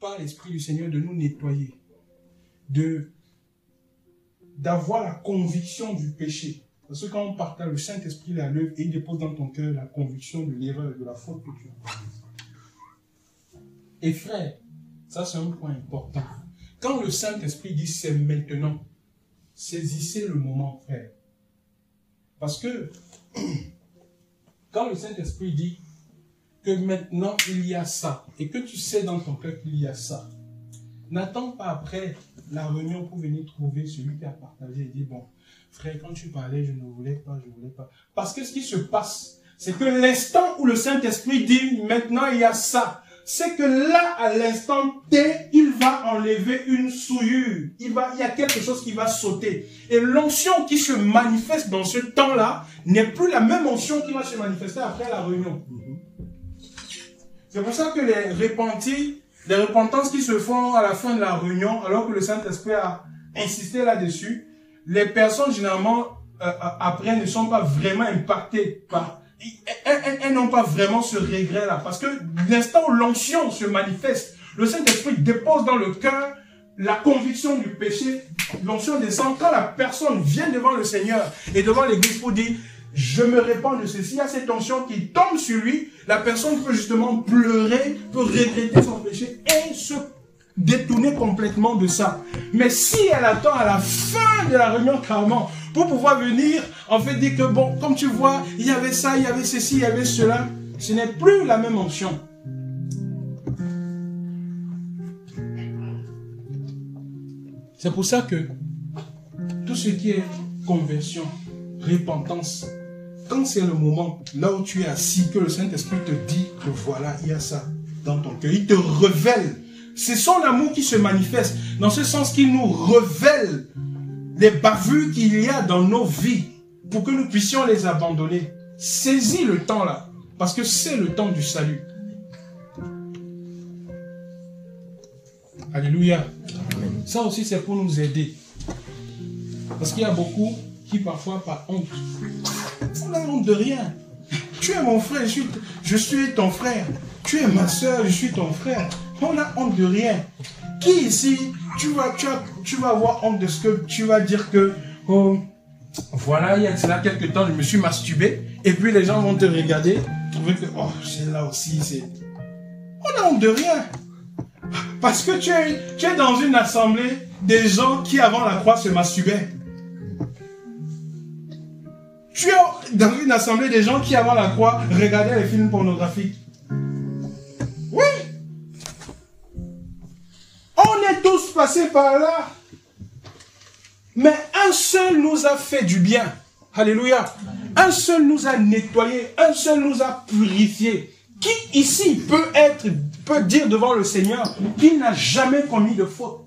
par l'Esprit du Seigneur de nous nettoyer, d'avoir la conviction du péché. Parce que quand on partage, le Saint-Esprit la lève et il dépose dans ton cœur la conviction de l'erreur et de la faute que tu as. Et frère, ça c'est un point important. Quand le Saint-Esprit dit c'est maintenant, saisissez le moment, frère. Parce que quand le Saint-Esprit dit que maintenant il y a ça, et que tu sais dans ton cœur qu'il y a ça, n'attends pas après la réunion pour venir trouver celui qui a partagé et dire bon, frère, quand tu parlais, je ne voulais pas, je ne voulais pas. Parce que ce qui se passe, c'est que l'instant où le Saint-Esprit dit maintenant il y a ça, c'est que là, à l'instant T, il va enlever une souillure. Il y a quelque chose qui va sauter. Et l'onction qui se manifeste dans ce temps-là n'est plus la même onction qui va se manifester après la réunion. C'est pour ça que les repentances qui se font à la fin de la réunion, alors que le Saint-Esprit a insisté là-dessus, les personnes généralement après ne sont pas vraiment impactées par... Elles n'ont pas vraiment ce regret-là. Parce que l'instant où l'onction se manifeste, le Saint-Esprit dépose dans le cœur la conviction du péché. L'onction descend. Quand la personne vient devant le Seigneur et devant l'Église pour dire « Je me répands de ceci », il y a cette onction qui tombe sur lui. La personne peut justement pleurer, peut regretter son péché et se détourner complètement de ça. Mais si elle attend à la fin de la réunion carrément pour pouvoir venir, en fait, dire que bon, comme tu vois, il y avait ça, il y avait ceci, il y avait cela, ce n'est plus la même onction. C'est pour ça que tout ce qui est conversion, repentance, quand c'est le moment, là où tu es assis, que le Saint-Esprit te dit que voilà, il y a ça dans ton cœur, il te révèle. C'est son amour qui se manifeste, dans ce sens qu'il nous révèle les bavures qu'il y a dans nos vies pour que nous puissions les abandonner. Saisis le temps là, parce que c'est le temps du salut. Alléluia. Amen. Ça aussi c'est pour nous aider. Parce qu'il y a beaucoup qui parfois par honte. On n'a honte de rien. Tu es mon frère, je suis ton frère. Tu es ma soeur, je suis ton frère. On n'a honte de rien. Qui ici, tu vas avoir honte de ce que tu vas dire que, oh, voilà, il y a cela quelques temps, je me suis masturbé, et puis les gens vont te regarder, trouver que, oh, c'est là aussi, c'est... On n'a honte de rien. Parce que tu es dans une assemblée des gens qui, avant la croix, se masturbaient. Tu es dans une assemblée des gens qui, avant la croix, regardaient les films pornographiques. Oui. On est tous passés par là. Mais un seul nous a fait du bien. Alléluia. Un seul nous a nettoyés. Un seul nous a purifiés. Qui ici peut dire devant le Seigneur qu'il n'a jamais commis de faute?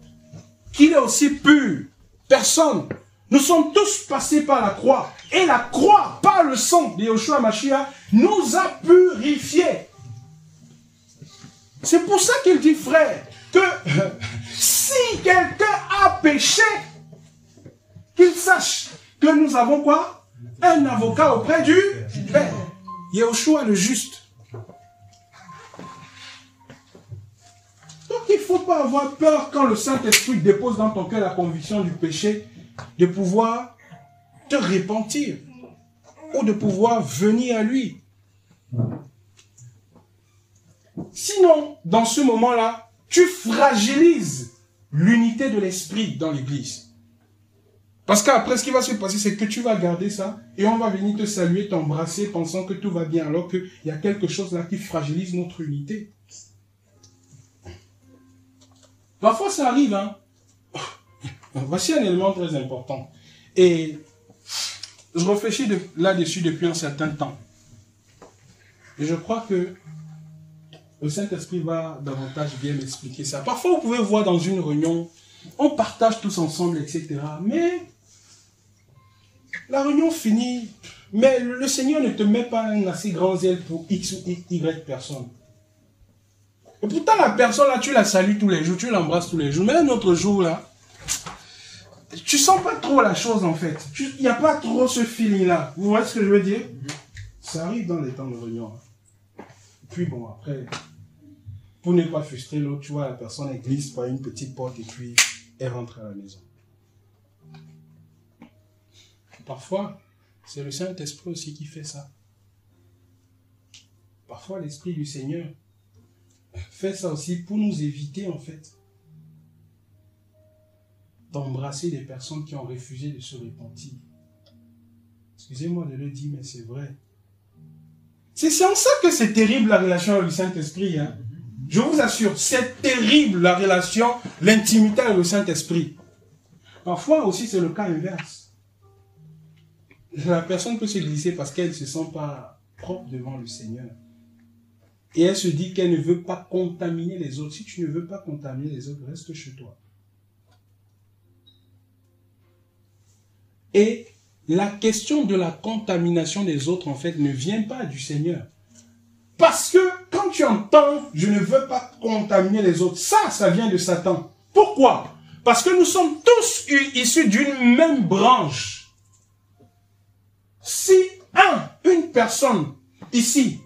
Qu'il est aussi pur? Personne. Nous sommes tous passés par la croix. Et la croix, par le sang de Yeshua Mashiach, nous a purifiés. C'est pour ça qu'il dit, frère, que si quelqu'un a péché, qu'il sache que nous avons quoi? Un avocat auprès du Père. Yeshua le juste. Donc il ne faut pas avoir peur quand le Saint-Esprit dépose dans ton cœur la conviction du péché, de pouvoir te repentir ou de pouvoir venir à lui. Sinon, dans ce moment-là, tu fragilises l'unité de l'esprit dans l'église. Parce qu'après, ce qui va se passer, c'est que tu vas garder ça et on va venir te saluer, t'embrasser, pensant que tout va bien, alors qu'il y a quelque chose là qui fragilise notre unité. Parfois, ça arrive, hein. Voici un élément très important. Et je réfléchis là-dessus depuis un certain temps. Et je crois que le Saint-Esprit va davantage bien m'expliquer ça. Parfois, vous pouvez voir dans une réunion, on partage tous ensemble, etc. Mais la réunion finit, mais le Seigneur ne te met pas un assez grand zèle pour X ou Y personne. Et pourtant, la personne là, tu la salues tous les jours, tu l'embrasses tous les jours. Mais un autre jour là, tu sens pas trop la chose en fait. Il n'y a pas trop ce feeling là. Vous voyez ce que je veux dire? Ça arrive dans les temps de réunion. Puis bon, après, Pour ne pas frustrer l'autre, tu vois, la personne elle glisse par une petite porte et puis elle rentre à la maison. Parfois, c'est le Saint-Esprit aussi qui fait ça. Parfois, l'Esprit du Seigneur fait ça aussi pour nous éviter, en fait, d'embrasser des personnes qui ont refusé de se repentir. Excusez-moi de le dire, mais c'est vrai. C'est en ça que c'est terrible la relation avec le Saint-Esprit. Hein? Je vous assure, c'est terrible la relation, l'intimité avec le Saint-Esprit. Parfois aussi, c'est le cas inverse. La personne peut se glisser parce qu'elle ne se sent pas propre devant le Seigneur. Et elle se dit qu'elle ne veut pas contaminer les autres. Si tu ne veux pas contaminer les autres, reste chez toi. Et la question de la contamination des autres, en fait, ne vient pas du Seigneur. Parce que quand tu entends « je ne veux pas contaminer les autres », ça vient de Satan. Pourquoi? Parce que nous sommes tous issus d'une même branche. Si une personne ici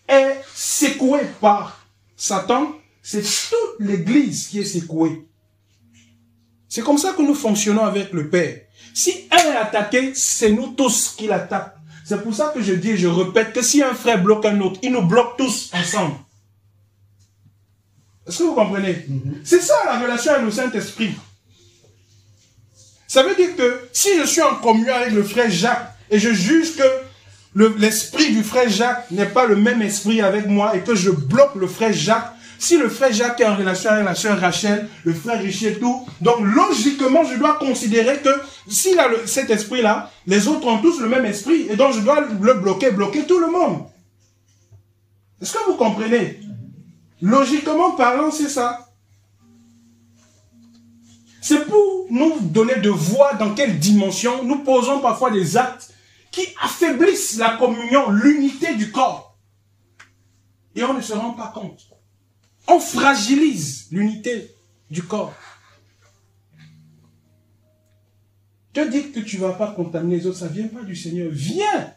est secouée par Satan, c'est toute l'église qui est secouée. C'est comme ça que nous fonctionnons avec le Père. Si un est attaqué, c'est nous tous qui l'attaquent. C'est pour ça que je dis et je répète que si un frère bloque un autre, il nous bloque tous ensemble. Est-ce que vous comprenez? C'est ça la relation avec le Saint-Esprit. Ça veut dire que si je suis en communion avec le frère Jacques et je juge que l'esprit du frère Jacques n'est pas le même esprit avec moi et que je bloque le frère Jacques, si le frère Jacques est en relation avec la sœur Rachel, le frère Richet, tout, donc logiquement, je dois considérer que s'il a cet esprit-là, les autres ont tous le même esprit, et donc je dois le bloquer tout le monde. Est-ce que vous comprenez? Logiquement parlant, c'est ça. C'est pour nous donner de voix dans quelle dimension nous posons parfois des actes qui affaiblissent la communion, l'unité du corps. Et on ne se rend pas compte. On fragilise l'unité du corps. Te dire que tu ne vas pas contaminer les autres, ça ne vient pas du Seigneur. Viens!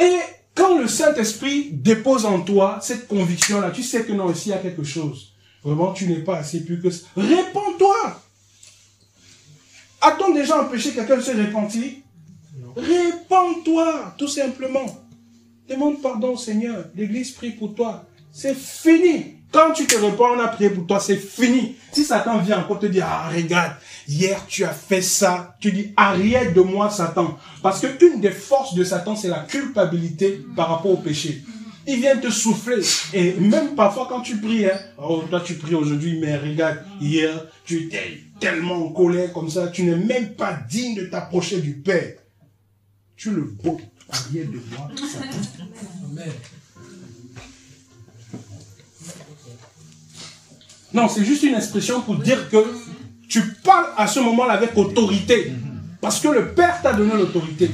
Et quand le Saint-Esprit dépose en toi cette conviction-là, tu sais que non, ici il y a quelque chose. Vraiment, tu n'es pas assez pur que ça. Répands-toi! A-t-on déjà empêché quelqu'un de se repentir? Répands-toi, tout simplement. Demande pardon au Seigneur. L'Église prie pour toi. C'est fini. Quand tu te réponds, on a prié pour toi, c'est fini. Si Satan vient encore te dire, ah regarde, hier tu as fait ça, tu dis, arrière de moi Satan. Parce qu'une des forces de Satan, c'est la culpabilité par rapport au péché. Il vient te souffler. Et même parfois quand tu pries, hein, oh toi tu pries aujourd'hui, mais regarde, hier tu étais tellement en colère comme ça, tu n'es même pas digne de t'approcher du Père. Tu le beau, arrière de moi Satan. Amen. Non, c'est juste une expression pour dire que tu parles à ce moment-là avec autorité. Parce que le Père t'a donné l'autorité.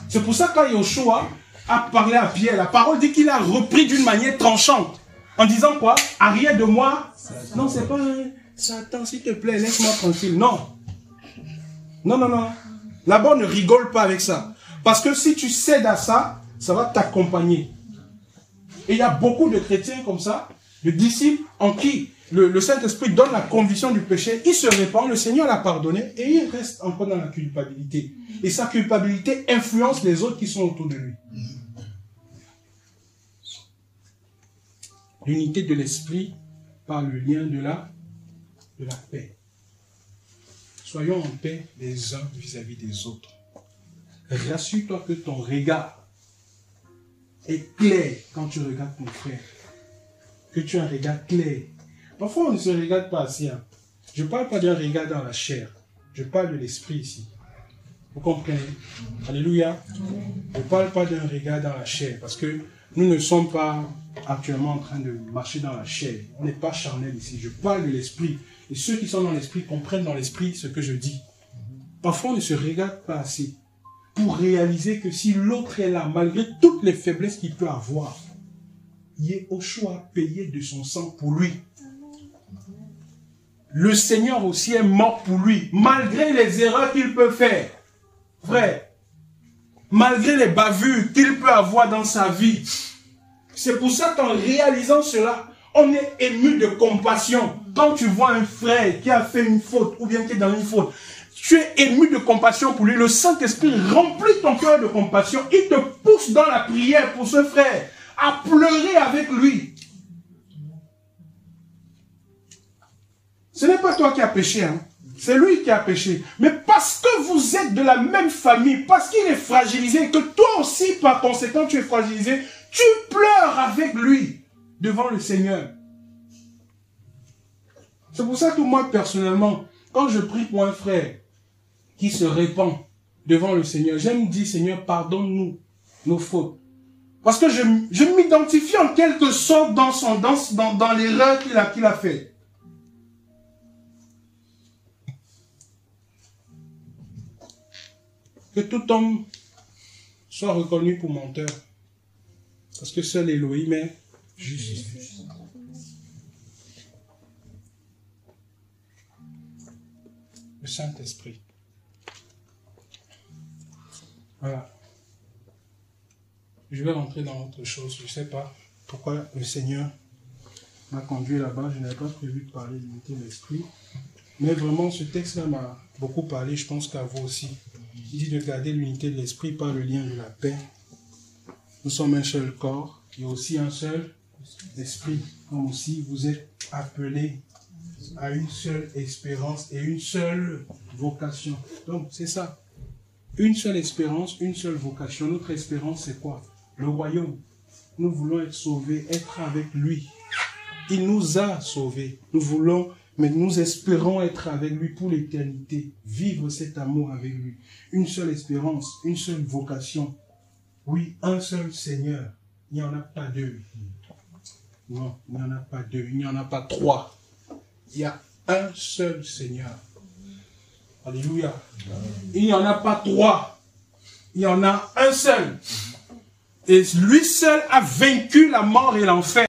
C'est pour ça que quand Yoshua a parlé à Pierre, la parole dit qu'il a repris d'une manière tranchante. En disant quoi? Arrière de moi. Non, c'est pas un Satan, s'il te plaît, laisse-moi tranquille. Non. Non, non, non. Là-bas, on ne rigole pas avec ça. Parce que si tu cèdes à ça, ça va t'accompagner. Et il y a beaucoup de chrétiens comme ça, de disciples en qui le Saint-Esprit donne la conviction du péché, il se répand, le Seigneur l'a pardonné et il reste encore dans la culpabilité. Et sa culpabilité influence les autres qui sont autour de lui. L'unité de l'esprit par le lien de la paix. Soyons en paix les uns vis-à-vis des autres. Rassure-toi que ton regard est clair quand tu regardes ton frère. Que tu as un regard clair. Parfois, on ne se regarde pas assez. Hein. Je ne parle pas d'un regard dans la chair. Je parle de l'esprit ici. Vous comprenez? Alléluia. Je ne parle pas d'un regard dans la chair. Parce que nous ne sommes pas actuellement en train de marcher dans la chair. On n'est pas charnel ici. Je parle de l'esprit. Et ceux qui sont dans l'esprit comprennent dans l'esprit ce que je dis. Parfois, on ne se regarde pas assez. Pour réaliser que si l'autre est là, malgré toutes les faiblesses qu'il peut avoir, Yehoshua a payé de son sang pour lui. Le Seigneur aussi est mort pour lui, malgré les erreurs qu'il peut faire. Frère, malgré les bavures qu'il peut avoir dans sa vie. C'est pour ça qu'en réalisant cela, On est ému de compassion. Quand tu vois un frère qui a fait une faute, ou bien qui est dans une faute, tu es ému de compassion pour lui. Le Saint-Esprit remplit ton cœur de compassion. Il te pousse dans la prière pour ce frère, à pleurer avec lui. Ce n'est pas toi qui as péché, hein. C'est lui qui a péché. Mais parce que vous êtes de la même famille, parce qu'il est fragilisé, que toi aussi, par conséquent, tu es fragilisé, tu pleures avec lui devant le Seigneur. C'est pour ça que moi, personnellement, quand je prie pour un frère qui se répand devant le Seigneur, j'aime dire, Seigneur, pardonne-nous nos fautes. Parce que je m'identifie en quelque sorte dans l'erreur qu'il a faite. Que tout homme soit reconnu pour menteur. Parce que seul Elohim est juste. Le Saint-Esprit. Voilà. Je vais rentrer dans autre chose. Je ne sais pas pourquoi le Seigneur m'a conduit là-bas. Je n'avais pas prévu de parler de l'unité de l'esprit. Mais vraiment, ce texte-là m'a beaucoup parlé. Je pense qu'à vous aussi. Il dit de garder l'unité de l'esprit par le lien de la paix. Nous sommes un seul corps et aussi un seul esprit. Comme aussi vous êtes appelés à une seule espérance et une seule vocation. Donc c'est ça. Une seule espérance, une seule vocation. Notre espérance c'est quoi? Le royaume. Nous voulons être sauvés, être avec lui. Il nous a sauvés. Mais nous espérons être avec lui pour l'éternité. Vivre cet amour avec lui. Une seule espérance, une seule vocation. Oui, un seul Seigneur. Il n'y en a pas deux. Non, il n'y en a pas deux. Il n'y en a pas trois. Il y a un seul Seigneur. Alléluia. Il n'y en a pas trois. Il y en a un seul. Et lui seul a vaincu la mort et l'enfer.